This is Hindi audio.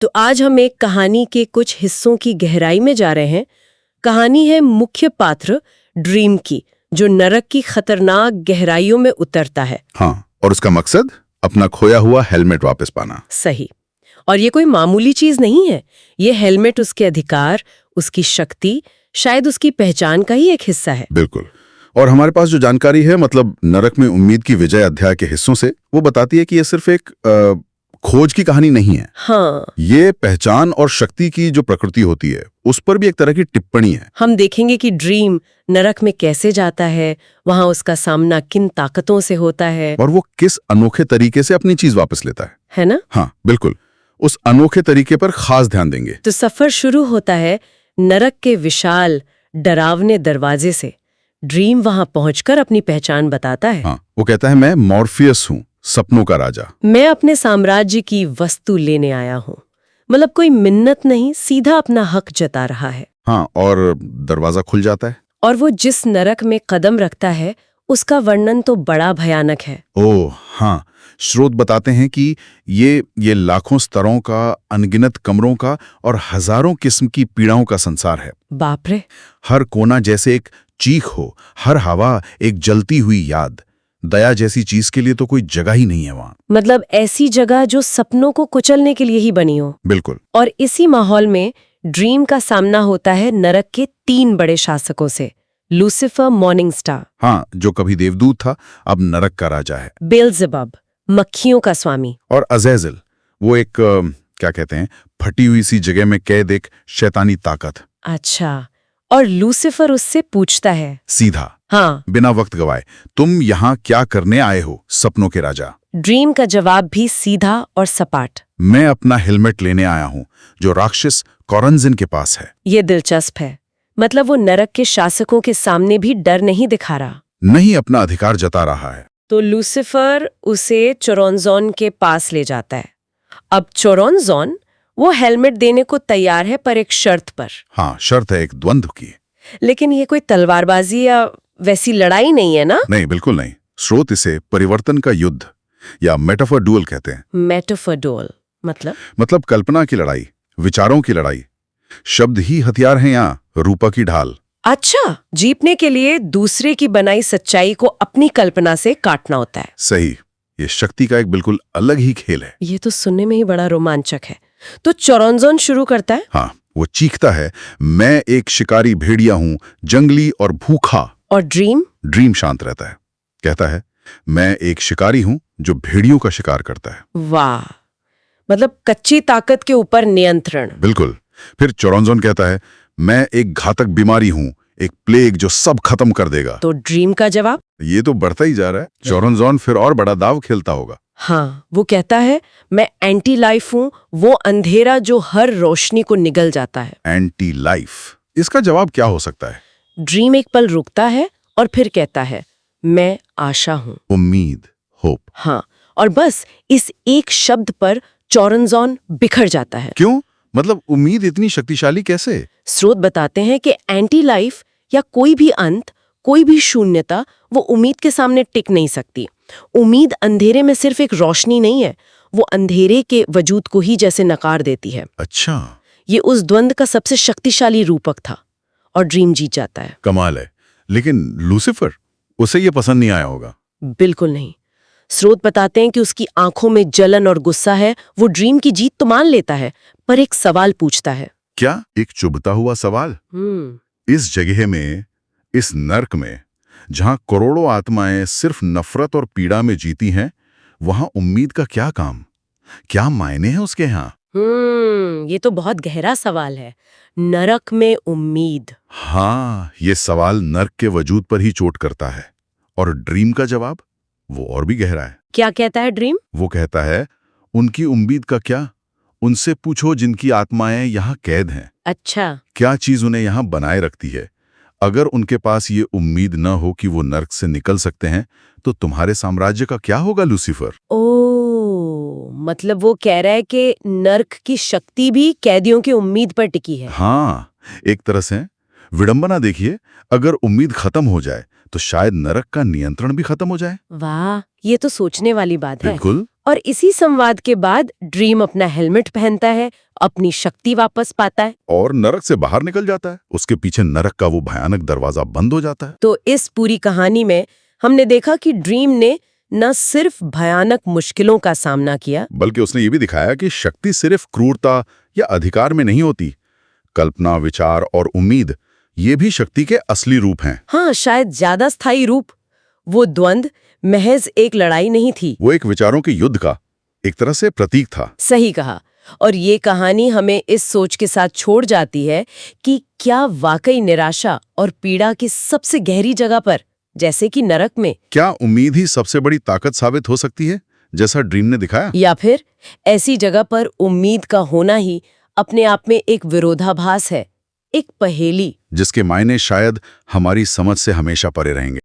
तो आज हम एक कहानी के कुछ हिस्सों की गहराई में जा रहे हैं। कहानी है मुख्य पात्र ड्रीम की, जो नरक की खतरनाक गहराइयों में उतरता है। हाँ, और उसका मकसद अपना खोया हुआ हेलमेट वापस पाना। सही। और ये कोई मामूली चीज नहीं है। ये हेलमेट उसके अधिकार, उसकी शक्ति, शायद उसकी पहचान का ही एक हिस्सा है। बिल्कुल। और हमारे पास जो जानकारी है, मतलब नरक में उम्मीद की विजय अध्याय के हिस्सों से, वो बताती है कि ये सिर्फ एक खोज की कहानी नहीं है। हाँ, ये पहचान और शक्ति की जो प्रकृति होती है, उस पर भी एक तरह की टिप्पणी है। हम देखेंगे कि ड्रीम नरक में कैसे जाता है, वहां उसका सामना किन ताकतों से होता है, और वो किस अनोखे तरीके से अपनी चीज वापस लेता है ना? हाँ बिल्कुल, उस अनोखे तरीके पर खास ध्यान देंगे। तो सफर शुरू होता है नरक के विशाल डरावने दरवाजे से। ड्रीम वहां पहुंचकर अपनी पहचान बताता है। हाँ, वो कहता है, मैं मॉर्फियस हूँ, सपनों का राजा। मैं अपने साम्राज्य की वस्तु लेने आया हूँ। मतलब कोई मिन्नत नहीं, सीधा अपना हक जता रहा है। हाँ, और दरवाजा खुल जाता है। और वो जिस नरक में कदम रखता है, उसका वर्णन तो बड़ा भयानक है। ओह हाँ, स्रोत बताते हैं कि ये लाखों स्तरों का, अनगिनत कमरों का और हजारों किस्म की पीड़ाओं का संसार है। बाप रे। हर कोना जैसे एक चीख हो, हर हवा एक जलती हुई याद। दया जैसी चीज के लिए तो कोई जगह ही नहीं है वहां। मतलब ऐसी जगह जो सपनों को कुचलने के लिए ही बनी हो। बिल्कुल। और इसी माहौल में ड्रीम का सामना होता है नरक के 3 बड़े शासकों से। लूसिफर, मॉर्निंग स्टार, हाँ, जो कभी देवदूत था, अब नरक का राजा है। बेल्ज़ेबब, मक्खियों का स्वामी, और अज़ेज़िल, वो एक क्या कहते हैं, फटी हुई सी जगह में कैद एक शैतानी ताकत। अच्छा। और लूसिफर उससे पूछता है सीधा, हाँ, बिना वक्त गवाए, तुम यहाँ क्या करने आए हो, सपनों के राजा? ड्रीम का जवाब भी सीधा और सपाट। मैं अपना हेलमेट लेने आया हूँ, जो राक्षस कॉरंजिन के पास है। ये दिलचस्प है। मतलब वो नरक के शासकों के सामने भी डर नहीं दिखा रहा, नहीं अपना अधिकार जता रहा है। तो लूसिफर उसे चोरोंजॉन के पास ले जाता है। अब चोरोंजॉन वो हेलमेट देने को तैयार है, पर एक शर्त पर। हाँ, शर्त है एक द्वंद्व की। लेकिन ये कोई तलवारबाजी या वैसी लड़ाई नहीं है ना? नहीं, बिल्कुल नहीं। स्रोत इसे परिवर्तन का युद्ध या मेटाफर डुअल कहते हैं। मेटाफर डुअल मतलब कल्पना की लड़ाई, विचारों की लड़ाई। शब्द ही हथियार हैं यहाँ, रूपा की ढाल। अच्छा, जीतने के लिए दूसरे की बनाई सच्चाई को अपनी कल्पना से काटना होता है। सही। ये शक्ति का एक बिल्कुल अलग ही खेल है। ये तो सुनने में ही बड़ा रोमांचक है। तो चोरोंजॉन शुरू करता है। हाँ, वो चीखता है, मैं एक शिकारी भेड़िया हूँ, जंगली और भूखा। और ड्रीम शांत रहता है, कहता है, मैं एक शिकारी हूँ जो भेड़ियों का शिकार करता है। वाह, मतलब कच्ची ताकत के ऊपर नियंत्रण। बिल्कुल। फिर चोरोंजॉन कहता है, मैं एक घातक बीमारी हूँ, एक प्लेग जो सब खत्म कर देगा। तो ड्रीम का जवाब? ये तो बढ़ता ही जा रहा है। चोरोंजॉन फिर और बड़ा दाव खेलता होगा। हाँ, वो कहता है, मैं एंटी लाइफ हूँ, वो अंधेरा जो हर रोशनी को निगल जाता है। एंटी लाइफ, इसका जवाब क्या हो सकता है? ड्रीम एक पल रुकता है और फिर कहता है, मैं आशा हूँ, उम्मीद, होप। हाँ, और बस इस एक शब्द पर चोरोंजॉन बिखर जाता है। क्यों? मतलब उम्मीद इतनी शक्तिशाली कैसे? स्रोत बताते हैं कि एंटी लाइफ या कोई भी अंत, कोई भी शून्यता, वो उम्मीद के सामने टिक नहीं सकती। उम्मीद अंधेरे में सिर्फ एक रोशनी नहीं है, वो अंधेरे के वजूद को ही जैसे नकार देती है। अच्छा, ये उस द्वंद का सबसे शक्तिशाली रूपक था और ड्रीम जीत जाता है। कमाल है। लेकिन लूसिफर, उसे ये पसंद नहीं आया होगा। बिल्कुल नहीं। स्रोत बताते हैं कि उसकी आंखों में जलन और गुस्सा है। वो ड्रीम की जीत तो मान लेता है, पर एक सवाल पूछता है। क्या? एक चुभता हुआ सवाल। इस जगह में, इस नर्क में, जहां करोड़ों आत्माएं सिर्फ नफरत और पीड़ा में जीती हैं, वहां उम्मीद का क्या काम, क्या मायने हैं उसके यहाँ? ये तो बहुत गहरा सवाल है। नरक में उम्मीद। हाँ, ये सवाल नर्क के वजूद पर ही चोट करता है। और ड्रीम का जवाब, वो और भी गहरा है। क्या कहता है ड्रीम? वो कहता है, उनकी उम्मीद का क्या? उनसे पूछो जिनकी आत्माएं यहाँ कैद हैं। अच्छा। क्या चीज उन्हें यहाँ बनाए रखती है? अगर उनके पास ये उम्मीद न हो कि वो नर्क से निकल सकते हैं, तो तुम्हारे साम्राज्य का क्या होगा लूसीफर? ओह, मतलब वो कह रहा है कि नर्क की शक्ति भी कैदियों की उम्मीद पर टिकी है। हाँ, एक तरह से विडंबना देखिए, अगर उम्मीद खत्म हो जाए तो शायद नरक का नियंत्रण भी खत्म हो जाए। वाह, ये तो सोचने वाली बात है। बिल्कुल। और इसी संवाद के बाद ड्रीम अपना हेलमेट पहनता है, अपनी शक्ति वापस पाता है। और नरक से बाहर निकल जाता है। उसके पीछे नरक का वो भयानक दरवाजा बंद हो जाता है। तो इस पूरी कहानी में हमने देखा कि ड्रीम ने न सिर्फ भयानक मुश्किलों का सामना किया, बल्कि उसने ये भी दिखाया कि शक्ति सिर्फ क्रूरता या अधिकार में नहीं होती। कल्पना, विचार और उम्मीद ये भी शक्ति के असली रूप हैं। हाँ, शायद ज्यादा स्थायी रूप। वो द्वंद्व महज एक लड़ाई नहीं थी, वो एक विचारों के युद्ध का एक तरह से प्रतीक था। सही कहा। और ये कहानी हमें इस सोच के साथ छोड़ जाती है कि क्या वाकई निराशा और पीड़ा की सबसे गहरी जगह पर, जैसे कि नरक में, क्या उम्मीद ही सबसे बड़ी ताकत साबित हो सकती है, जैसा ड्रीम ने दिखाया? या फिर ऐसी जगह पर उम्मीद का होना ही अपने आप में एक विरोधाभास है, एक पहेली जिसके मायने शायद हमारी समझ से हमेशा परे रहेंगे।